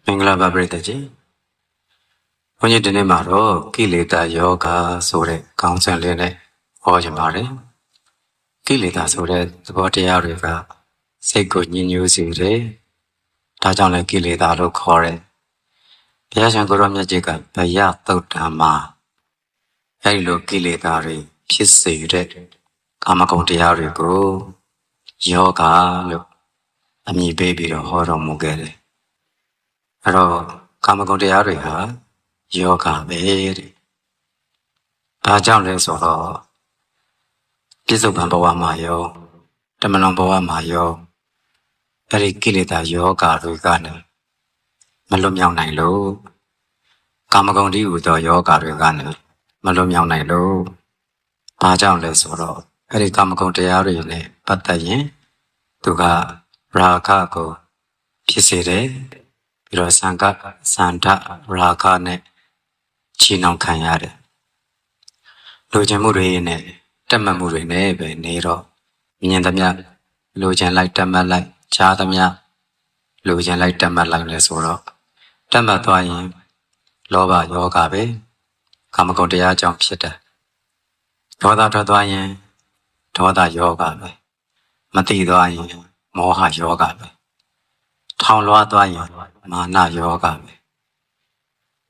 မင်္ဂလာပါပရိသတ်ကြီးဘုန်းကြီးဒီနေ့မှာတော့ကိလေသာယောဂဆိုတဲ့ခေါင်းစဉ်လေးနဲ့ဟောချင်ပါတယ်ကိလေသာဆိုတဲ့သဘောတရားတွေကစိတ်ကိုညှဉ်းညူးစေတယ်ဒါကြောင့်လည်းကိလေသာလို့ခေါ်တယ်ဘုရားရှင်ကိုရောမြတ်ကြီးကဗယသုတ်တံမှာအဲဒီလိုကိလေသာတွေဖြစ်စေတဲ့ကာမဂုဏ်တရားတွေကိုယောဂလို့အမည်ပေးပြီးတော့ဟောတော်မူခဲ့တယ်အဲ့တော့ကာမဂုဏ်တရားတွေဟာယောဂပဲတဲ့။ဘာကြောင့်လဲဆိုတော့ပြစ္ဆုတ်ပံဘဝမှာရောတမလွန်ဘဝမှာရောအဲ့ဒီကိလေသာယောဂတွေကနေမလွတ်မြောက်နိုင်လို့ကာမဂုဏ်တည်းဟူသောယောဂတွေကနေမလွတ်မြောက်နိုင်လို့ဘာကြောင့်လဲဆိုတော့အဲ့ဒီကာမဂုဏ်တရားတွေနဲ့ပတ်သက်ရင်သူကရာဂကိုဖြစ်စေတယ်ပြီးတော့စံဒရာဂနဲ့ချီနှောင်ခံရတယ်လိုချင်မှုတွေနဲ့တက်မှတ်မှုတွေနဲ့ပဲနေတော့မြင်သမျှလိုချင်လိုက်တက်မှတ်လိုက်ကြားသမျှလိုချင်လိုက်တက်မှတ်လိုက်လဲဆိုတော့တက်မှတ်သွားရင်လောဘယောဂပဲကာမဂုဏ်တရားကြောင့်ဖြစ်တယ်ဒေါသထွက်သွားရင်ဒေါသယောဂပဲမသိသွားရင်မောဟယောဂပဲထောင်လွှားသွားရင်မာနယောဂပဲ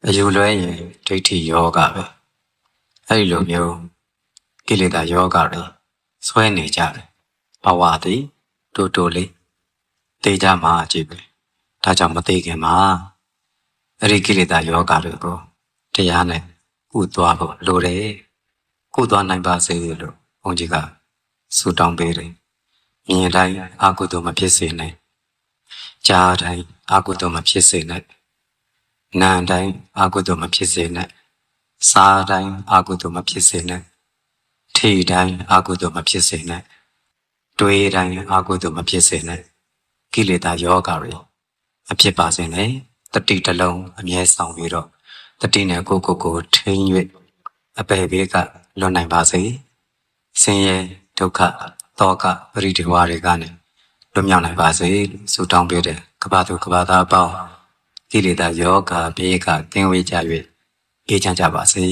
အယူလွဲရင်ဒိဋ္ဌိယောဂပဲအဲ့ဒီလိုမျိုးကိလေသာယောဂတွေဆွဲနေကြတယ်ဘဝသည်တိုးတိုးလေးသိကြမှာကြည့်ပဲဒါကြောင့်မသိခင်မှာအဲ့ဒီကိလေသာယောဂတွေကိုတရားနဲ့ကုသွားဖို့လိုတယ်ကုသွားနိုင်ပါစေလို့ဘုန်းကြီးကဆုတောင်းပေးတယ်မြင်တိုင်းအကုသိုလ်မဖြစ်စေနဲ့ကြားတိုင်းအကုသိုလ်မဖြစ်စေနဲ့နာမ်တိုင်းအကုသိုလ်မဖြစ်စေနဲ့စားတိုင်းအကုသိုလ်မဖြစ်စေနဲ့ထိတိုင်းအကုသိုလ်မဖြစ်စေနဲ့တွေးတိုင်းအကုသိုလ်မဖြစ်စေနဲ့ကိလေသာယောဂတွေမဖြစ်ပါစေနဲ့တတိတလုံးအမြဲဆောင်ပြီးတော့တတိနဲ့ကိုထိန်း၍အပေဘေးကလွတ်နိုင်ပါစေဆင်းရဲဒုက္ခတောကပရိဒီဝါတွေကနေလွတ်မြောက်နိုင်ပါစေဆုတောင်းပေးတယ်ကပ္ပသူကပ္ပသားအပေါင်းကိလေသာယောဂဘေးကကင်းဝေးကြ၍အေးချမ်းကြပါစေ